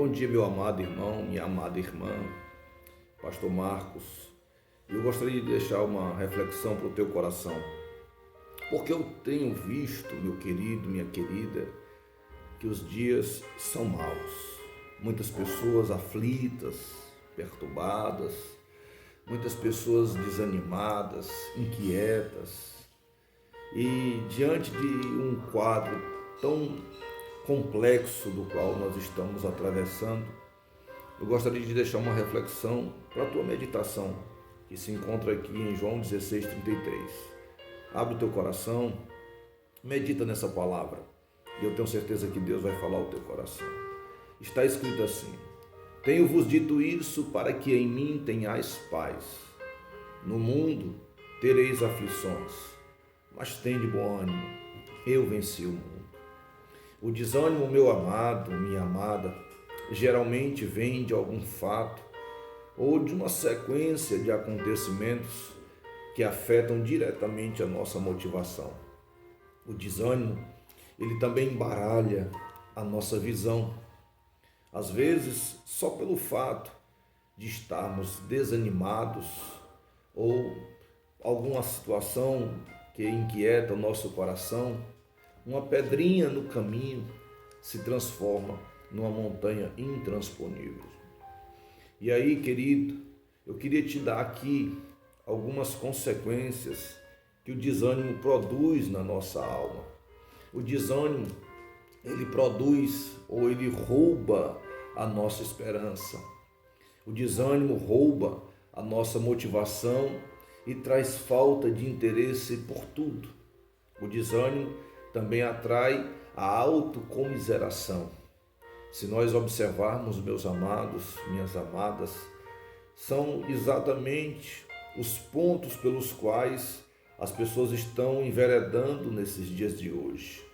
Bom dia, meu amado irmão, minha amada irmã, Pastor Marcos. Eu gostaria de deixar uma reflexão para o teu coração, porque eu tenho visto, meu querido, minha querida, que os dias são maus. Muitas pessoas aflitas, perturbadas, muitas pessoas desanimadas, inquietas. E diante de um quadro tão complexo do qual nós estamos atravessando, eu gostaria de deixar uma reflexão para a tua meditação, que se encontra aqui em João 16:33. Abre o teu coração, medita nessa palavra, e eu tenho certeza que Deus vai falar ao teu coração. Está escrito assim: tenho-vos dito isso para que em mim tenhais paz. No mundo tereis aflições, mas tende bom ânimo, eu venci o mundo. O desânimo, meu amado, minha amada, geralmente vem de algum fato ou de uma sequência de acontecimentos que afetam diretamente a nossa motivação. O desânimo, ele também embaralha a nossa visão. Às vezes, só pelo fato de estarmos desanimados ou alguma situação que inquieta o nosso coração, uma pedrinha no caminho se transforma numa montanha intransponível. E aí, querido, eu queria te dar aqui algumas consequências que o desânimo produz na nossa alma. O desânimo, ele produz ou ele rouba a nossa esperança. O desânimo rouba a nossa motivação e traz falta de interesse por tudo. O desânimo também atrai a autocomiseração. Se nós observarmos, meus amados, minhas amadas, são exatamente os pontos pelos quais as pessoas estão enveredando nesses dias de hoje.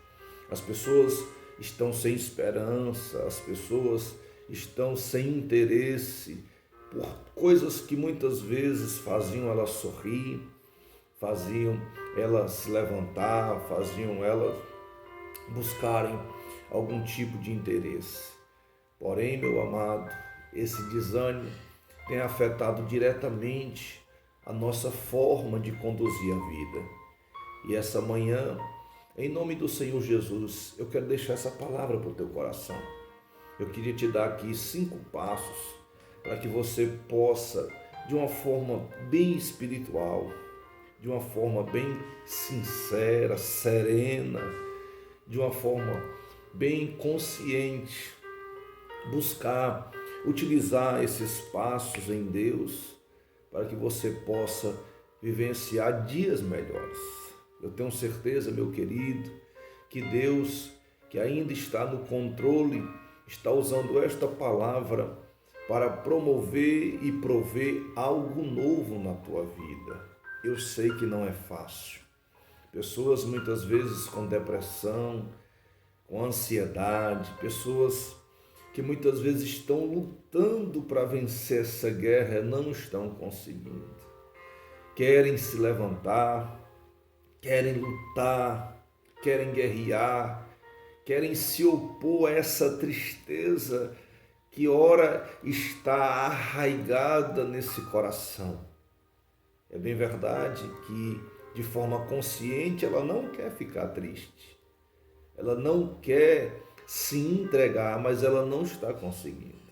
As pessoas estão sem esperança, as pessoas estão sem interesse por coisas que muitas vezes faziam elas sorrir, faziam elas se levantar, faziam elas buscarem algum tipo de interesse. Porém, meu amado, esse desânimo tem afetado diretamente a nossa forma de conduzir a vida. E essa manhã, em nome do Senhor Jesus, eu quero deixar essa palavra para o teu coração. Eu queria te dar aqui 5 passos para que você possa, de uma forma bem espiritual, de uma forma bem sincera, serena, de uma forma bem consciente, buscar utilizar esses passos em Deus para que você possa vivenciar dias melhores. Eu tenho certeza, meu querido, que Deus, que ainda está no controle, está usando esta palavra para promover e prover algo novo na tua vida. Eu sei que não é fácil. Pessoas muitas vezes com depressão, com ansiedade, pessoas que muitas vezes estão lutando para vencer essa guerra, não estão conseguindo. Querem se levantar, querem lutar, querem guerrear, querem se opor a essa tristeza que ora está arraigada nesse coração. É bem verdade que de forma consciente ela não quer ficar triste, ela não quer se entregar, mas ela não está conseguindo.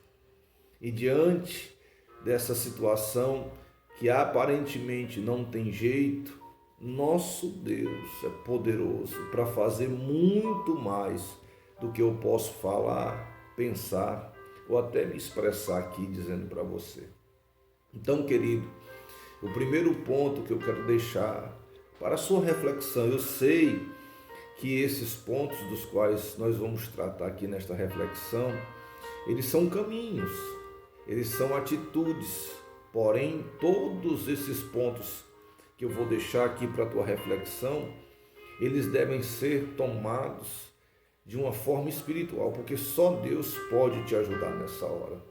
E diante dessa situação que aparentemente não tem jeito, nosso Deus é poderoso para fazer muito mais do que eu posso falar, pensar ou até me expressar aqui dizendo para você. Então, querido, o primeiro ponto que eu quero deixar para a sua reflexão, eu sei que esses pontos dos quais nós vamos tratar aqui nesta reflexão, eles são caminhos, eles são atitudes, porém todos esses pontos que eu vou deixar aqui para a tua reflexão, eles devem ser tomados de uma forma espiritual, porque só Deus pode te ajudar nessa hora.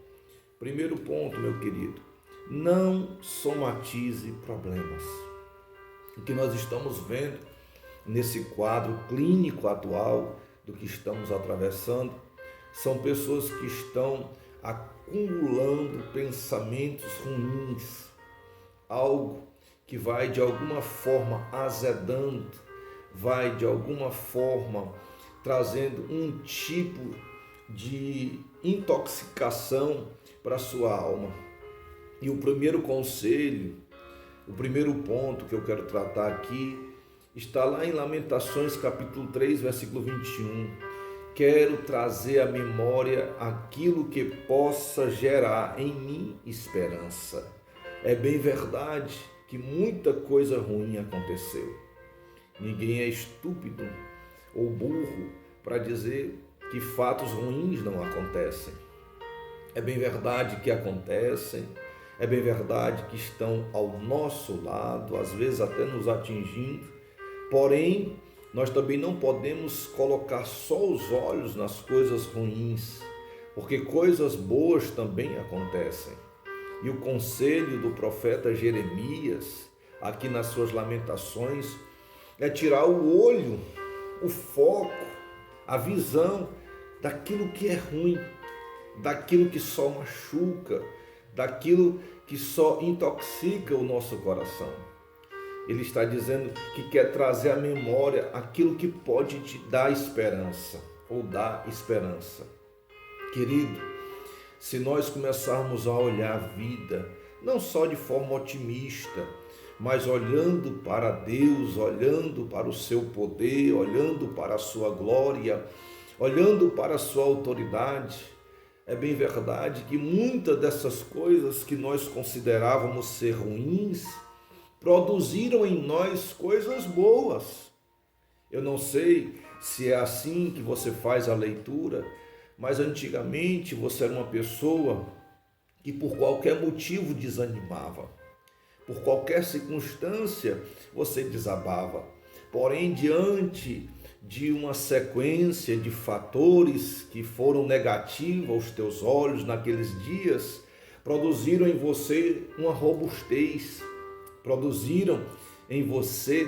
Primeiro ponto, meu querido, não somatize problemas. O que nós estamos vendo nesse quadro clínico atual do que estamos atravessando são pessoas que estão acumulando pensamentos ruins, algo que vai de alguma forma azedando, vai de alguma forma trazendo um tipo de intoxicação para a sua alma. E o primeiro conselho, o primeiro ponto que eu quero tratar aqui, está lá em Lamentações capítulo 3, versículo 21. Quero trazer à memória aquilo que possa gerar em mim esperança. É bem verdade que muita coisa ruim aconteceu. Ninguém é estúpido ou burro para dizer que fatos ruins não acontecem. É bem verdade que acontecem, é bem verdade que estão ao nosso lado, às vezes até nos atingindo, porém, nós também não podemos colocar só os olhos nas coisas ruins, porque coisas boas também acontecem. E o conselho do profeta Jeremias, aqui nas suas Lamentações, é tirar o olho, o foco, a visão daquilo que é ruim, daquilo que só machuca, daquilo que só intoxica o nosso coração. Ele está dizendo que quer trazer à memória aquilo que pode te dar esperança, ou dar esperança. Querido, se nós começarmos a olhar a vida, não só de forma otimista, mas olhando para Deus, olhando para o seu poder, olhando para a sua glória, olhando para a sua autoridade, é bem verdade que muitas dessas coisas que nós considerávamos ser ruins, produziram em nós coisas boas. Eu não sei se é assim que você faz a leitura, mas antigamente você era uma pessoa que por qualquer motivo desanimava. Por qualquer circunstância você desabava. Porém, diante de uma sequência de fatores que foram negativos aos teus olhos naqueles dias, produziram em você uma robustez, produziram em você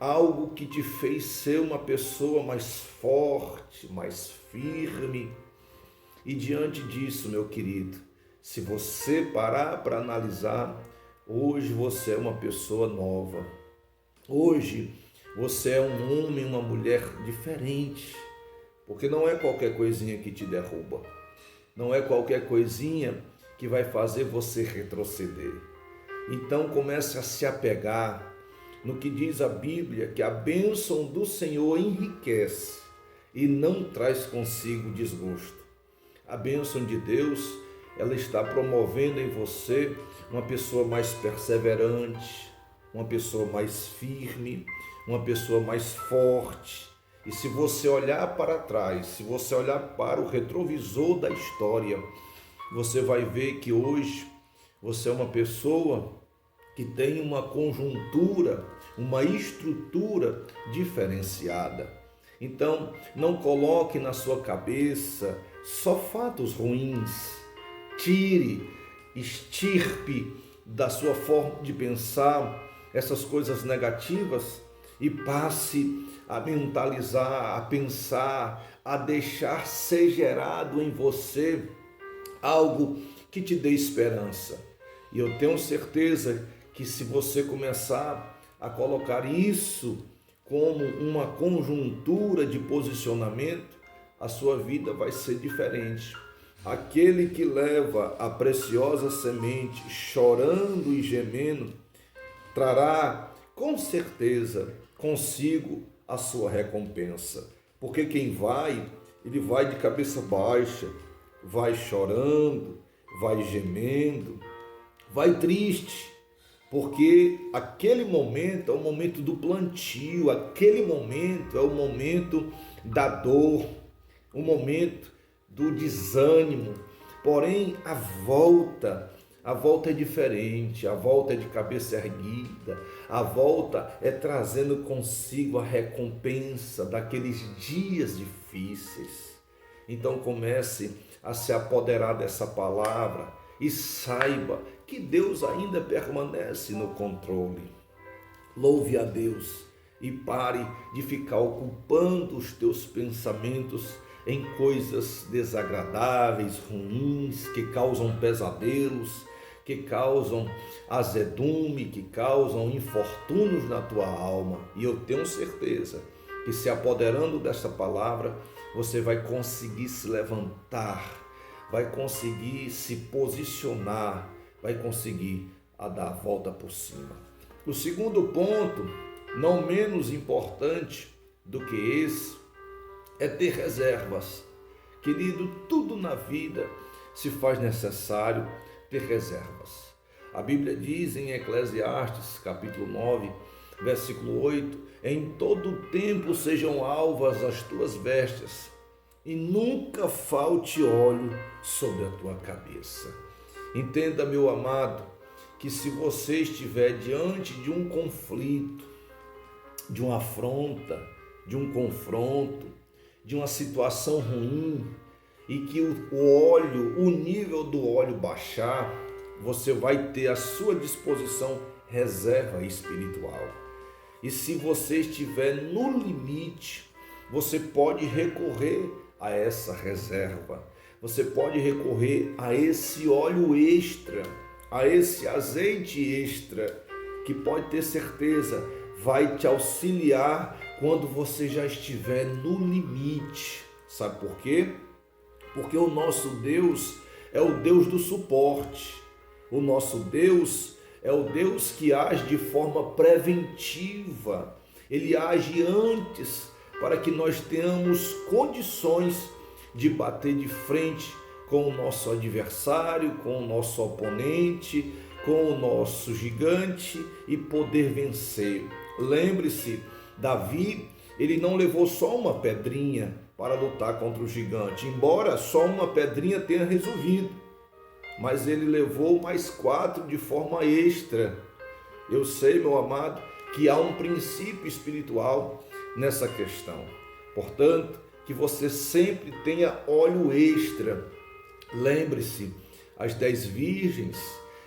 algo que te fez ser uma pessoa mais forte, mais firme. E diante disso, meu querido, se você parar para analisar, hoje você é uma pessoa nova. Hoje você é um homem, uma mulher diferente. Porque não é qualquer coisinha que te derruba. Não é qualquer coisinha que vai fazer você retroceder. Então comece a se apegar no que diz a Bíblia, que a bênção do Senhor enriquece e não traz consigo desgosto. A bênção de Deus, ela está promovendo em você uma pessoa mais perseverante, uma pessoa mais firme, uma pessoa mais forte. E se você olhar para trás, se você olhar para o retrovisor da história, você vai ver que hoje você é uma pessoa que tem uma conjuntura, uma estrutura diferenciada. Então, não coloque na sua cabeça só fatos ruins. Tire, extirpe da sua forma de pensar essas coisas negativas e passe a mentalizar, a pensar, a deixar ser gerado em você algo que te dê esperança. E eu tenho certeza que se você começar a colocar isso como uma conjuntura de posicionamento, a sua vida vai ser diferente. Aquele que leva a preciosa semente chorando e gemendo, trará com certeza consigo a sua recompensa. Porque quem vai, ele vai de cabeça baixa, vai chorando, vai gemendo, vai triste, porque aquele momento é o momento do plantio, aquele momento é o momento da dor, o momento do desânimo. Porém, a volta é diferente, a volta é de cabeça erguida, a volta é trazendo consigo a recompensa daqueles dias difíceis. Então comece a se apoderar dessa palavra e saiba que Deus ainda permanece no controle. Louve a Deus e pare de ficar ocupando os teus pensamentos em coisas desagradáveis, ruins, que causam pesadelos, que causam azedume, que causam infortúnios na tua alma. E eu tenho certeza que, se apoderando dessa palavra, você vai conseguir se levantar, vai conseguir se posicionar, vai conseguir dar a volta por cima. O segundo ponto, não menos importante do que esse, é ter reservas. Querido, tudo na vida se faz necessário ter reservas. A Bíblia diz em Eclesiastes, capítulo 9, versículo 8, em todo tempo sejam alvas as tuas vestes, e nunca falte óleo sobre a tua cabeça. Entenda, meu amado, que se você estiver diante de um conflito, de uma afronta, de um confronto, de uma situação ruim, e que o nível do óleo baixar, você vai ter à sua disposição reserva espiritual. E se você estiver no limite, você pode recorrer a essa reserva. Você pode recorrer a esse óleo extra, a esse azeite extra, que pode ter certeza vai te auxiliar quando você já estiver no limite. Sabe por quê? Porque o nosso Deus é o Deus do suporte. O nosso Deus é o Deus que age de forma preventiva. Ele age antes para que nós tenhamos condições de bater de frente com o nosso adversário, com o nosso oponente, com o nosso gigante e poder vencer. Lembre-se, Davi, ele não levou só uma pedrinha para lutar contra o gigante, embora só uma pedrinha tenha resolvido, mas ele levou mais 4 de forma extra. Eu sei, meu amado, que há um princípio espiritual nessa questão. Portanto, que você sempre tenha óleo extra. Lembre-se, as 10 virgens,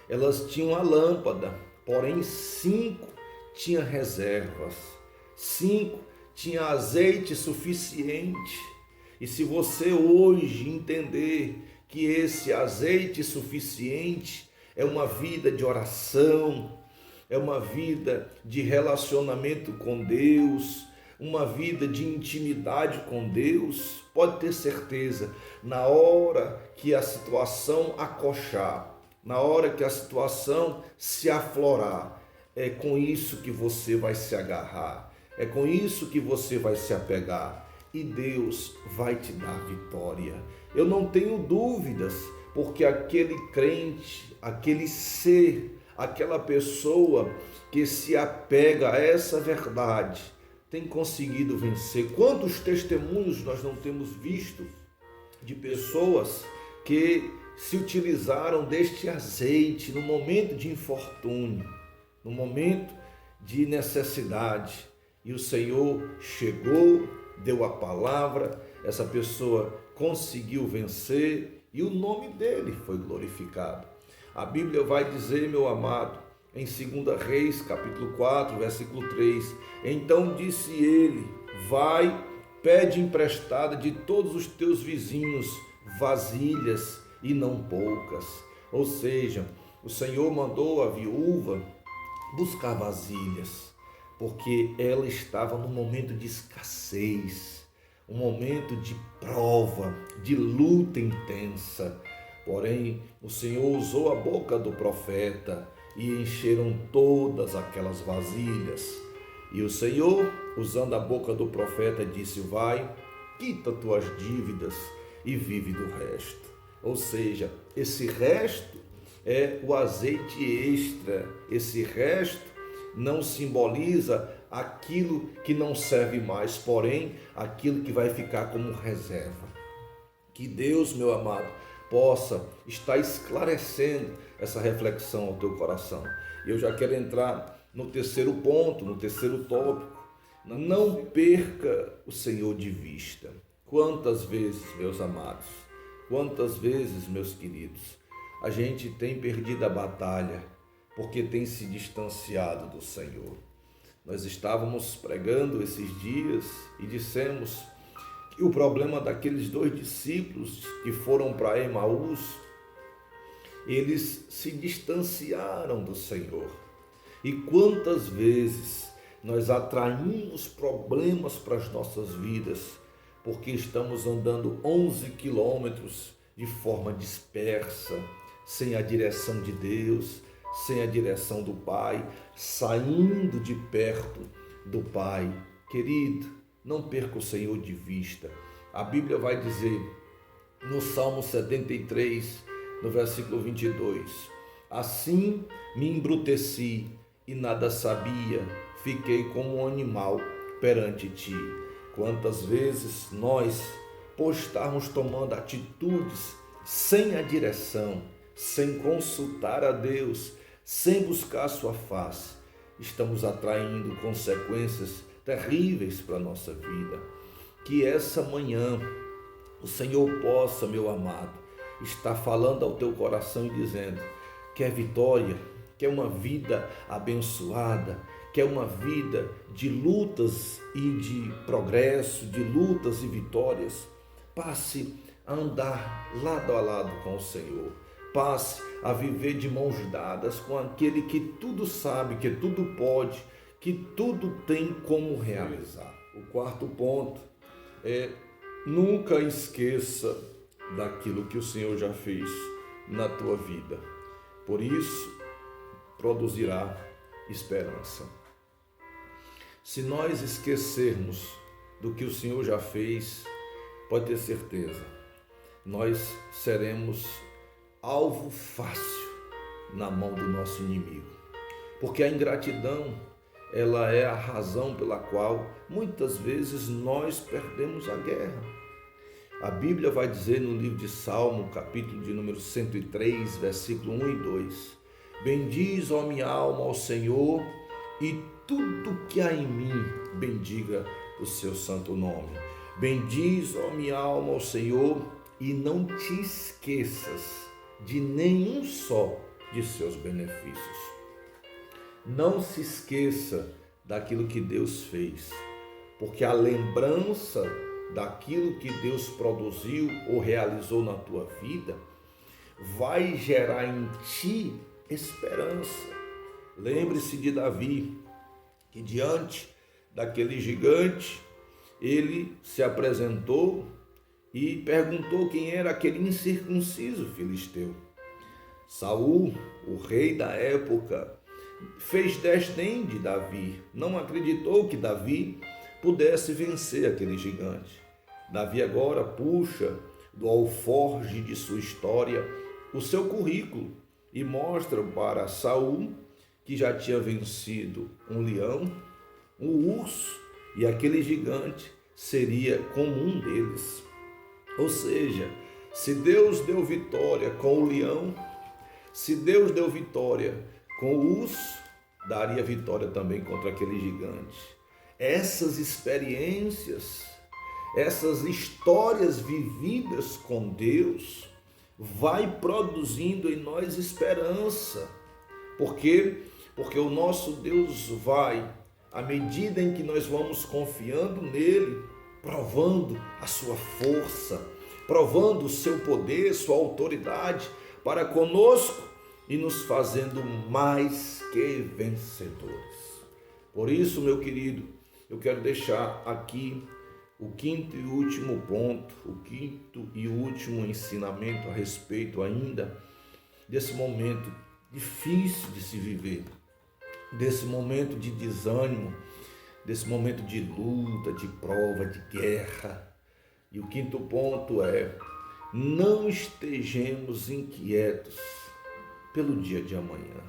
elas tinham a lâmpada, porém 5 tinham reservas, 5 tinha azeite suficiente. E se você hoje entender que esse azeite suficiente é uma vida de oração, é uma vida de relacionamento com Deus, uma vida de intimidade com Deus, pode ter certeza, na hora que a situação acochar, na hora que a situação se aflorar, é com isso que você vai se agarrar. É com isso que você vai se apegar e Deus vai te dar vitória. Eu não tenho dúvidas, porque aquele crente, aquele ser, aquela pessoa que se apega a essa verdade, tem conseguido vencer. Quantos testemunhos nós não temos visto de pessoas que se utilizaram deste azeite no momento de infortúnio, no momento de necessidade, e o Senhor chegou, deu a palavra, essa pessoa conseguiu vencer e o nome dele foi glorificado. A Bíblia vai dizer, meu amado, em 2 Reis, capítulo 4, versículo 3, então disse ele, vai, pede emprestada de todos os teus vizinhos vasilhas e não poucas. Ou seja, o Senhor mandou a viúva buscar vasilhas, porque ela estava num momento de escassez, um momento de prova, de luta intensa. Porém, o Senhor usou a boca do profeta e encheram todas aquelas vasilhas. E o Senhor, usando a boca do profeta, disse, vai, quita tuas dívidas e vive do resto. Ou seja, esse resto é o azeite extra, esse resto não simboliza aquilo que não serve mais, porém aquilo que vai ficar como reserva. Que Deus, meu amado, possa estar esclarecendo essa reflexão ao teu coração. E eu já quero entrar no terceiro ponto, no terceiro tópico. Não perca o Senhor de vista. Quantas vezes, meus amados, quantas vezes, meus queridos, a gente tem perdido a batalha porque tem se distanciado do Senhor. Nós estávamos pregando esses dias e dissemos E o problema daqueles 2 discípulos que foram para Emaús, eles se distanciaram do Senhor. E quantas vezes nós atraímos problemas para as nossas vidas, porque estamos andando 11 quilômetros de forma dispersa, sem a direção de Deus, sem a direção do Pai, saindo de perto do Pai. Querido, não perca o Senhor de vista. A Bíblia vai dizer no Salmo 73, no versículo 22, assim me embruteci e nada sabia, fiquei como um animal perante ti. Quantas vezes nós, por estarmos tomando atitudes sem a direção, sem consultar a Deus, sem buscar a sua face, estamos atraindo consequências terríveis para a nossa vida. Que essa manhã o Senhor possa, meu amado, estar falando ao teu coração e dizendo: quer vitória, quer uma vida abençoada, quer uma vida de lutas e de progresso, de lutas e vitórias, passe a andar lado a lado com o Senhor. Passe a viver de mãos dadas com aquele que tudo sabe, que tudo pode, que tudo tem como realizar. O 4º ponto é: nunca esqueça daquilo que o Senhor já fez na tua vida. Por isso, produzirá esperança. Se nós esquecermos do que o Senhor já fez, pode ter certeza, nós seremos alvo fácil na mão do nosso inimigo. Porque a ingratidão, ela é a razão pela qual muitas vezes nós perdemos a guerra. A Bíblia vai dizer no livro de Salmo, capítulo de número 103, versículo 1 e 2: bendiz, ó minha alma, ao Senhor, e tudo que há em mim, bendiga o seu santo nome. Bendiz, ó minha alma, ao Senhor, e não te esqueças de nenhum só de seus benefícios. Não se esqueça daquilo que Deus fez, porque a lembrança daquilo que Deus produziu ou realizou na tua vida vai gerar em ti esperança. Lembre-se de Davi, que diante daquele gigante, ele se apresentou e perguntou quem era aquele incircunciso filisteu. Saul, o rei da época, fez desdém de Davi, não acreditou que Davi pudesse vencer aquele gigante. Davi agora puxa do alforje de sua história o seu currículo e mostra para Saul que já tinha vencido um leão, um urso, e aquele gigante seria como um deles. Ou seja, se Deus deu vitória com o leão, se Deus deu vitória com o urso, daria vitória também contra aquele gigante. Essas experiências, essas histórias vividas com Deus, vai produzindo em nós esperança. Por quê? Porque o nosso Deus vai, à medida em que nós vamos confiando nele, provando a sua força, provando o seu poder, sua autoridade para conosco e nos fazendo mais que vencedores. Por isso, meu querido, eu quero deixar aqui o 5º e último ponto, o 5º e último ensinamento a respeito ainda desse momento difícil de se viver, desse momento de desânimo, desse momento de luta, de prova, de guerra. E o 5º ponto é: não estejamos inquietos pelo dia de amanhã.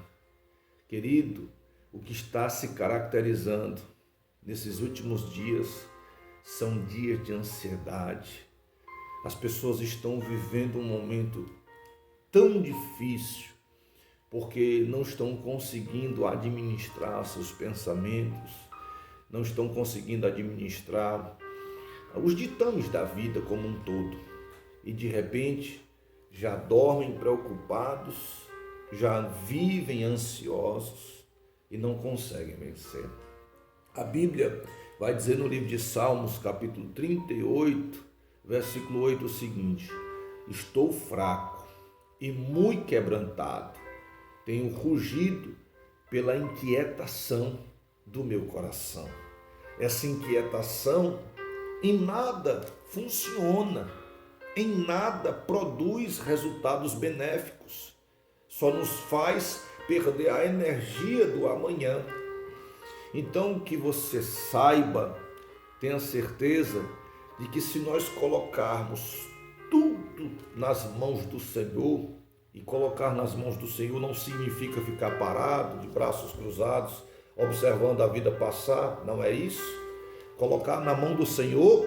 Querido, o que está se caracterizando nesses últimos dias são dias de ansiedade. As pessoas estão vivendo um momento tão difícil porque não estão conseguindo administrar seus pensamentos, não estão conseguindo administrar os ditames da vida como um todo. E de repente já dormem preocupados, já vivem ansiosos e não conseguem vencer. A Bíblia vai dizer no livro de Salmos, capítulo 38, versículo 8, o seguinte: estou fraco e muito quebrantado, tenho rugido pela inquietação do meu coração. Essa inquietação em nada funciona, em nada produz resultados benéficos, só nos faz perder a energia do amanhã. Então, que você saiba, tenha certeza de que se nós colocarmos tudo nas mãos do Senhor, e colocar nas mãos do Senhor não significa ficar parado, de braços cruzados, observando a vida passar, não é isso. Colocar na mão do Senhor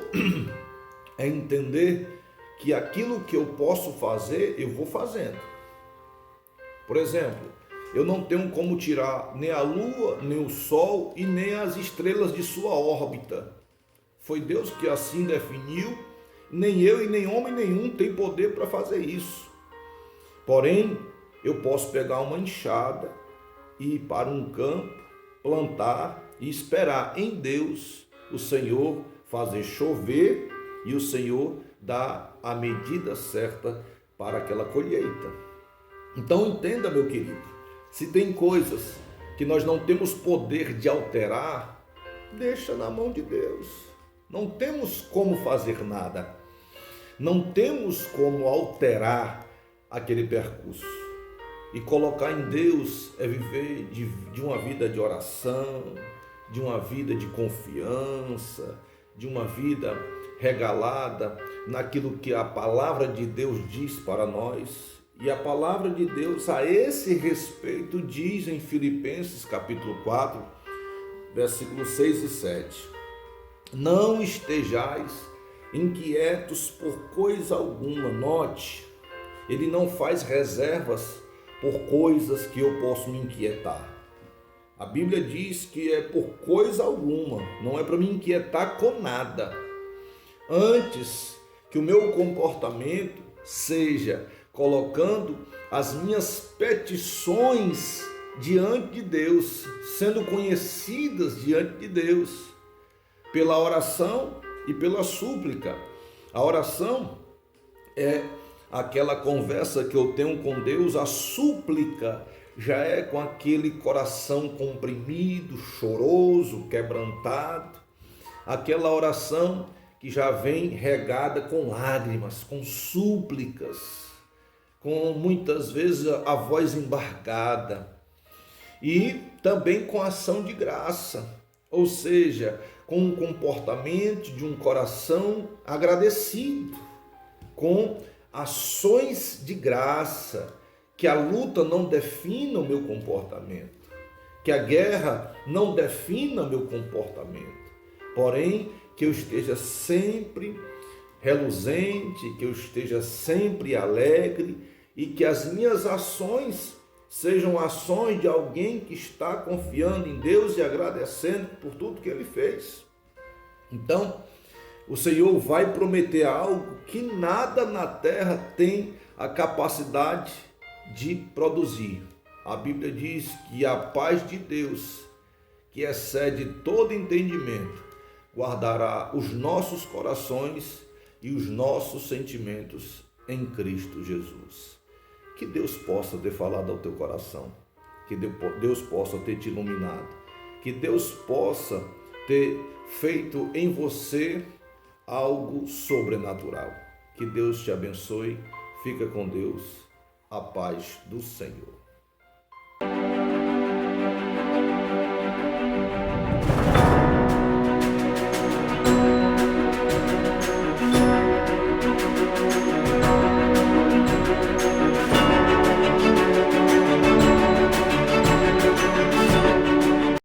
é entender que aquilo que eu posso fazer, eu vou fazendo. Por exemplo, eu não tenho como tirar nem a lua, nem o sol e nem as estrelas de sua órbita. Foi Deus que assim definiu, nem eu e nem homem nenhum tem poder para fazer isso. Porém, eu posso pegar uma enxada e ir para um campo, plantar e esperar em Deus o Senhor fazer chover e o Senhor dar a medida certa para aquela colheita. Então entenda, meu querido, se tem coisas que nós não temos poder de alterar, deixa na mão de Deus. Não temos como fazer nada. Não temos como alterar aquele percurso. E colocar em Deus é viver de uma vida de oração, de uma vida de confiança, de uma vida regalada naquilo que a palavra de Deus diz para nós. E a palavra de Deus a esse respeito diz em Filipenses capítulo 4, versículos 6 e 7. Não estejais inquietos por coisa alguma. Note, ele não faz reservas por coisas que eu posso me inquietar. A Bíblia diz que é por coisa alguma, não é para me inquietar com nada. Antes que o meu comportamento seja colocando as minhas petições diante de Deus, sendo conhecidas diante de Deus, pela oração e pela súplica. A oração é aquela conversa que eu tenho com Deus, a súplica já é com aquele coração comprimido, choroso, quebrantado, aquela oração que já vem regada com lágrimas, com súplicas, com muitas vezes a voz embargada, e também com ação de graça, ou seja, com um comportamento de um coração agradecido, com ações de graça, que a luta não defina o meu comportamento, que a guerra não defina o meu comportamento, porém que eu esteja sempre reluzente, que eu esteja sempre alegre e que as minhas ações sejam ações de alguém que está confiando em Deus e agradecendo por tudo que Ele fez. Então, o Senhor vai prometer algo que nada na terra tem a capacidade de produzir. A Bíblia diz que a paz de Deus, que excede todo entendimento, guardará os nossos corações e os nossos sentimentos em Cristo Jesus. Que Deus possa ter falado ao teu coração, que Deus possa ter te iluminado, que Deus possa ter feito em você algo sobrenatural. Que Deus te abençoe. Fica com Deus. A paz do Senhor.